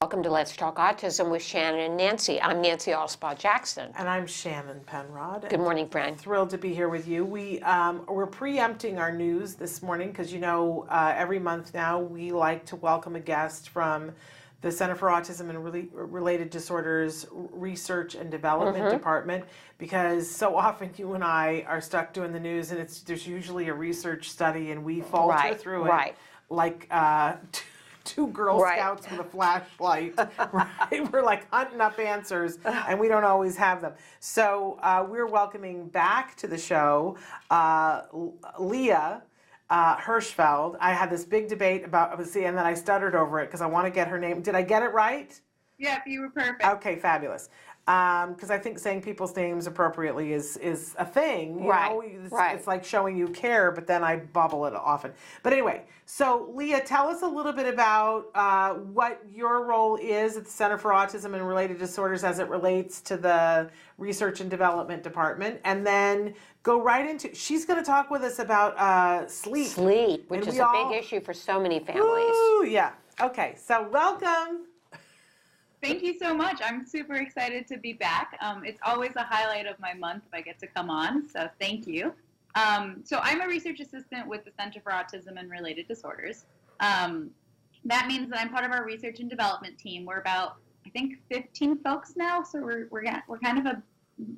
Welcome to Let's Talk Autism with Shannon and Nancy. I'm Nancy Allspaw-Jackson. And I'm Shannon Penrod. Good morning, friend. Thrilled to be here with you. We're preempting our news this morning because, every month now we like to welcome a guest from the Center for Autism and Related Disorders Research and Development Department, because so often you and I are stuck doing the news and there's usually a research study and we falter through it like two Girl Scouts with a flashlight, right? We're like hunting up answers, and we don't always have them. So we're welcoming back to the show Leah Hirschfeld. I had this big debate about, and then I stuttered over it because I want to get her name. Did I get it right? Yeah, you were perfect. Okay, fabulous. Because I think saying people's names appropriately is a thing. You know? It's like showing you care, but then I bubble it often. But anyway, so Leah, tell us a little bit about what your role is at the Center for Autism and Related Disorders as it relates to the Research and Development Department, and then go right into, she's going to talk with us about sleep. Sleep, which is a big issue for so many families. Ooh, yeah. Okay, so welcome. Thank you so much. I'm super excited to be back. It's always a highlight of my month if I get to come on, so thank you. So I'm a research assistant with the Center for Autism and Related Disorders. That means that I'm part of our research and development team. We're about, I think, 15 folks now, so we're kind of a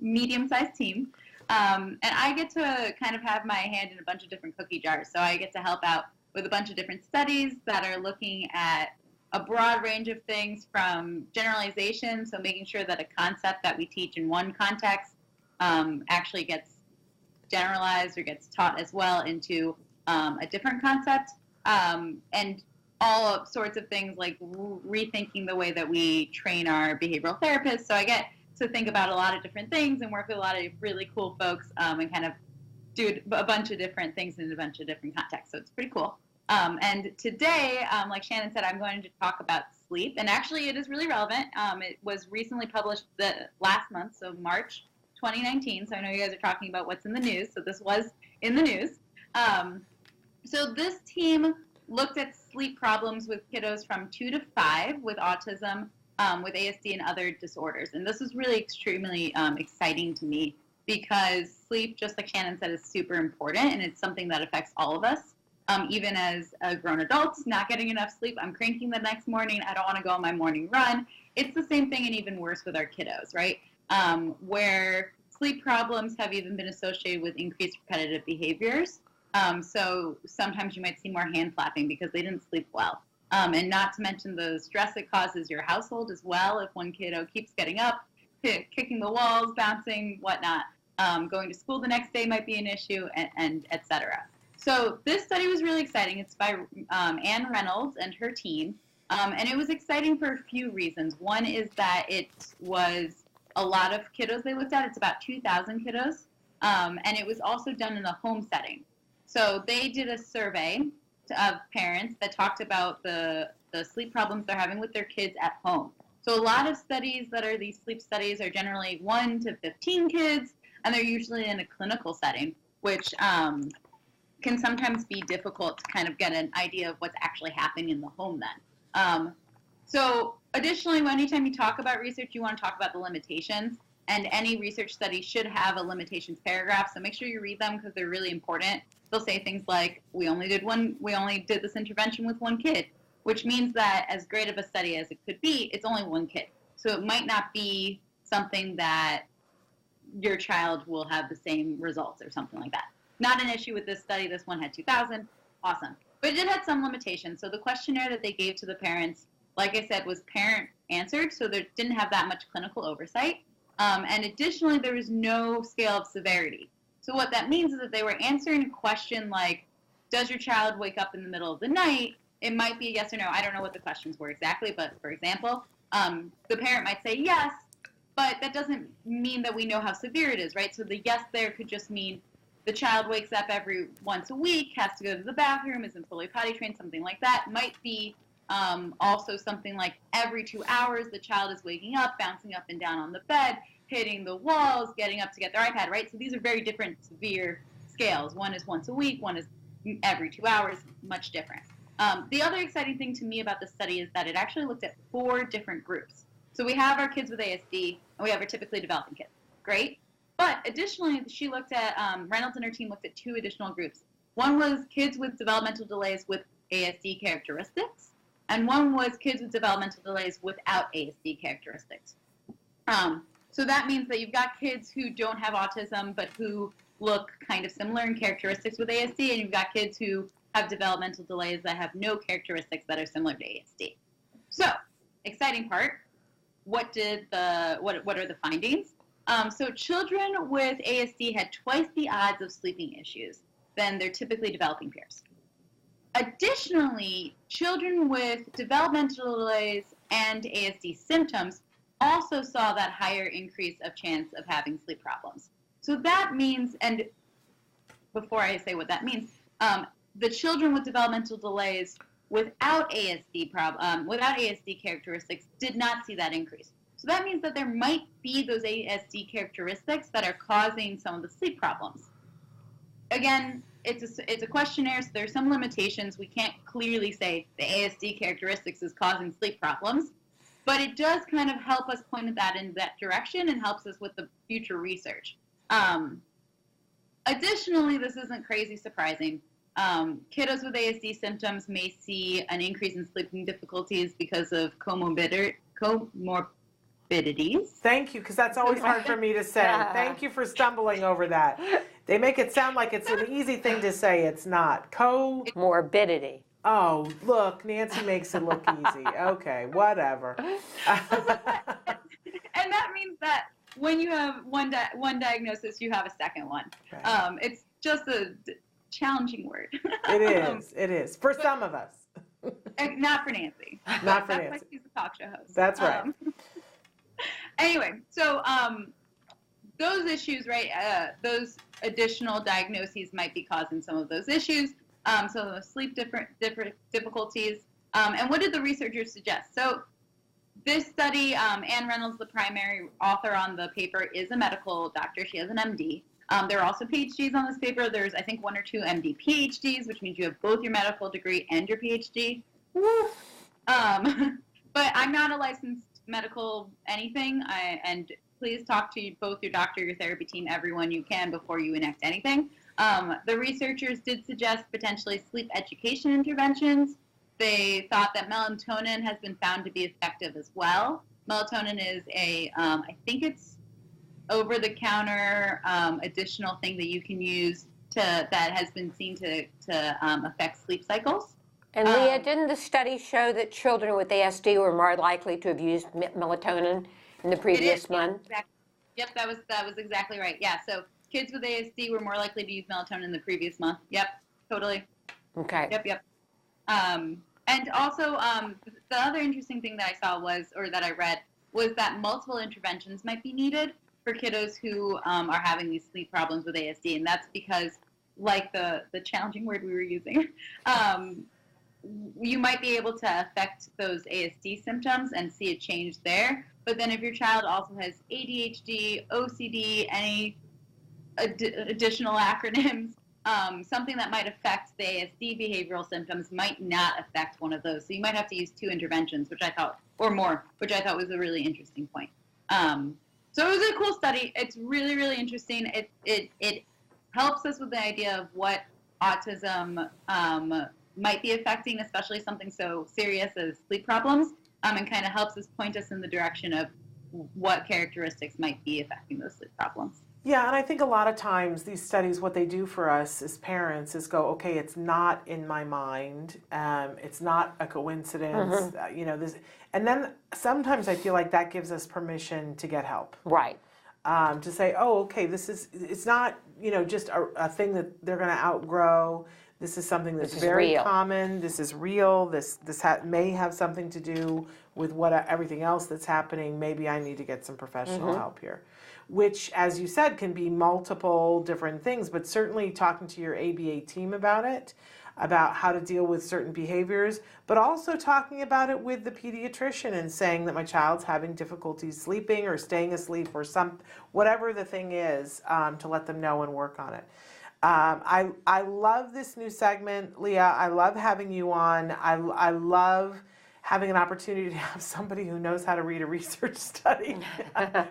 medium-sized team. And I get to kind of have my hand in a bunch of different cookie jars. So I get to help out with a bunch of different studies that are looking at a broad range of things, from generalization, so making sure that a concept that we teach in one context actually gets generalized or gets taught as well into a different concept, and all sorts of things like rethinking the way that we train our behavioral therapists. So I get to think about a lot of different things and work with a lot of really cool folks and kind of do a bunch of different things in a bunch of different contexts. So it's pretty cool. And today, like Shannon said, I'm going to talk about sleep. And actually, it is really relevant. It was recently published last month, so March 2019. So I know you guys are talking about what's in the news. So this was in the news. So this team looked at sleep problems with kiddos from 2 to 5 with autism, with ASD and other disorders. And this is really extremely exciting to me because sleep, just like Shannon said, is super important. And it's something that affects all of us. Even as a grown adult, not getting enough sleep, I'm cranking the next morning, I don't want to go on my morning run. It's the same thing and even worse with our kiddos, right? Where sleep problems have even been associated with increased repetitive behaviors. So sometimes you might see more hand flapping because they didn't sleep well. And not to mention the stress it causes your household as well. If one kiddo keeps getting up, kicking the walls, bouncing, whatnot, going to school the next day might be an issue, and et cetera. So this study was really exciting. It's by Anne Reynolds and her team. And it was exciting for a few reasons. One is that it was a lot of kiddos they looked at. It's about 2,000 kiddos. And it was also done in a home setting. So they did a survey of parents that talked about the sleep problems they're having with their kids at home. So a lot of studies that are these sleep studies are generally 1 to 15 kids, and they're usually in a clinical setting, which can sometimes be difficult to kind of get an idea of what's actually happening in the home then. So additionally, anytime you talk about research, you want to talk about the limitations, and any research study should have a limitations paragraph, so make sure you read them because they're really important. They'll say things like, we only did this intervention with 1 kid, which means that as great of a study as it could be, it's only 1 kid. So it might not be something that your child will have the same results or something like that. Not an issue with this study. This one had 2,000. Awesome. But it did have some limitations. So the questionnaire that they gave to the parents, like I said, was parent answered, so they didn't have that much clinical oversight. And additionally, there was no scale of severity. So what that means is that they were answering a question like, does your child wake up in the middle of the night? It might be a yes or no. I don't know what the questions were exactly, but for example, the parent might say yes, but that doesn't mean that we know how severe it is, right? So the yes there could just mean the child wakes up every once a week, has to go to the bathroom, isn't fully potty trained, something like that. Might be also something like every 2 hours the child is waking up, bouncing up and down on the bed, hitting the walls, getting up to get their iPad, right? So these are very different severe scales. One is once a week, one is every 2 hours, much different. The other exciting thing to me about the study is that it actually looked at 4 different groups. So we have our kids with ASD, and we have our typically developing kids. Great. But additionally, she looked at, Reynolds and her team looked at 2 additional groups. One was kids with developmental delays with ASD characteristics, and one was kids with developmental delays without ASD characteristics. So that means that you've got kids who don't have autism, but who look kind of similar in characteristics with ASD, and you've got kids who have developmental delays that have no characteristics that are similar to ASD. So, exciting part. What are the findings? So children with ASD had twice the odds of sleeping issues than their typically developing peers. Additionally, children with developmental delays and ASD symptoms also saw that higher increase of chance of having sleep problems. So that means, and before I say what that means, the children with developmental delays without ASD characteristics did not see that increase. So that means that there might be those ASD characteristics that are causing some of the sleep problems. Again, it's a questionnaire, so there's some limitations. We can't clearly say the ASD characteristics is causing sleep problems, but it does kind of help us point that in that direction and helps us with the future research. Additionally, this isn't crazy surprising. Kiddos with ASD symptoms may see an increase in sleeping difficulties because of comorbidities. Thank you, because that's always hard for me to say. Thank you for stumbling over that. They make it sound like it's an easy thing to say. It's not. Morbidity. Oh, look, Nancy makes it look easy. Okay, whatever. And that means that when you have one diagnosis, you have a second one. Right. It's just a challenging word. It is. For some of us. Not for Nancy. Not for That's Nancy. why she's a talk show host. That's right. Anyway, so those issues, right, those additional diagnoses might be causing some of those issues, some of the sleep difficulties. And what did the researchers suggest? So this study, Anne Reynolds, the primary author on the paper, is a medical doctor. She has an MD. There are also PhDs on this paper. There's, I think, 1 or 2 MD PhDs, which means you have both your medical degree and your PhD. Woo! But I'm not a licensed medical anything, and please talk to both your doctor, your therapy team, everyone you can before you enact anything. The researchers did suggest potentially sleep education interventions. They thought that melatonin has been found to be effective as well. Melatonin is I think it's over-the-counter additional thing that you can use that has been seen to affect sleep cycles. And Leah, didn't the study show that children with ASD were more likely to have used melatonin in the previous month? Exactly. Yep, that was exactly right. Yeah, so kids with ASD were more likely to use melatonin in the previous month. Yep, totally. Okay. Yep. And also, the other interesting thing that I saw that I read, was that multiple interventions might be needed for kiddos who are having these sleep problems with ASD, and that's because, like the challenging word we were using, you might be able to affect those ASD symptoms and see a change there. But then if your child also has ADHD, OCD, any additional acronyms, something that might affect the ASD behavioral symptoms might not affect one of those. So you might have to use 2 interventions, which I thought was a really interesting point. So it was a cool study. It's really, really interesting. It helps us with the idea of what autism might be affecting, especially something so serious as sleep problems, and kind of helps us point us in the direction of what characteristics might be affecting those sleep problems. Yeah, and I think a lot of times these studies, what they do for us as parents is go, okay, it's not in my mind, it's not a coincidence, this, and then sometimes I feel like that gives us permission to get help. Right. To say, oh, okay, it's not, just a thing that they're going to outgrow. This is something that's very common. This is real. This may have something to do with everything else that's happening. Maybe I need to get some professional help here, which, as you said, can be multiple different things. But certainly talking to your ABA team about it, about how to deal with certain behaviors, but also talking about it with the pediatrician and saying that my child's having difficulties sleeping or staying asleep or whatever the thing is, to let them know and work on it. I love this new segment, Leah. I love having you on. I love having an opportunity to have somebody who knows how to read a research study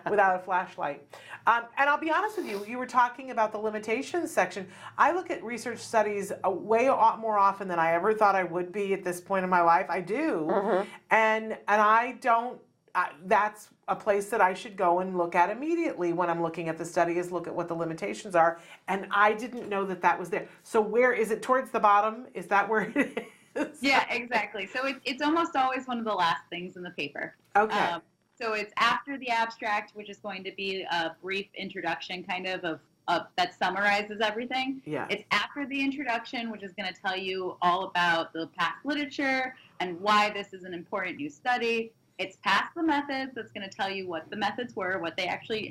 without a flashlight. And I'll be honest with you, you were talking about the limitations section. I look at research studies more often than I ever thought I would be at this point in my life. I do. And I don't, that's a place that I should go and look at immediately when I'm looking at the study, is look at what the limitations are. And I didn't know that that was there. So where is it? Towards the bottom? Is that where it is? Yeah, exactly. So it's almost always one of the last things in the paper. Okay. So it's after the abstract, which is going to be a brief introduction kind of that summarizes everything. Yeah. It's after the introduction, which is going to tell you all about the past literature and why this is an important new study. It's past the methods, that's going to tell you what the methods were,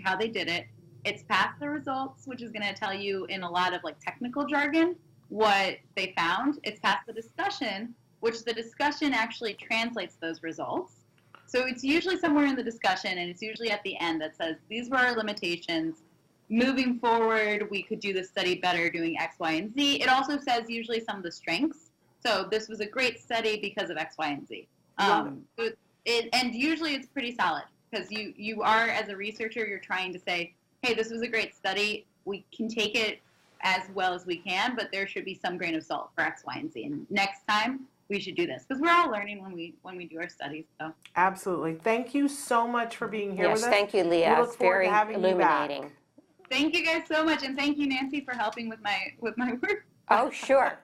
how they did it. It's past the results, which is going to tell you in a lot of like technical jargon what they found. It's past the discussion, which the discussion actually translates those results. So it's usually somewhere in the discussion, and it's usually at the end that says, these were our limitations. Moving forward, we could do the study better doing X, Y, and Z. It also says usually some of the strengths. So this was a great study because of X, Y, and Z. And usually it's pretty solid, because you are, as a researcher, you're trying to say, hey, this was a great study. We can take it as well as we can, but there should be some grain of salt for X, Y, and Z. And next time we should do this, because we're all learning when we do our studies. So Absolutely. Thank you so much for being here with us. Yes, thank you, Leah. We look It's forward very to having you back. illuminating. thank you guys so much, and thank you, Nancy, for helping with my work. Oh, sure.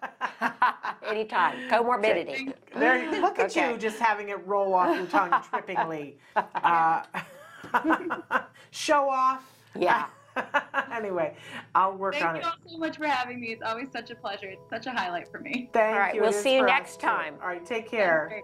Anytime. Comorbidity. There, look at Okay. you just having it roll off your tongue trippingly. Show off. Yeah. Anyway, I'll work on Thank it. you all so much for having me. It's always such a pleasure. It's such a highlight for me. Thank All right, you. we'll It is see you for us, next too. time. All right, take care. Great.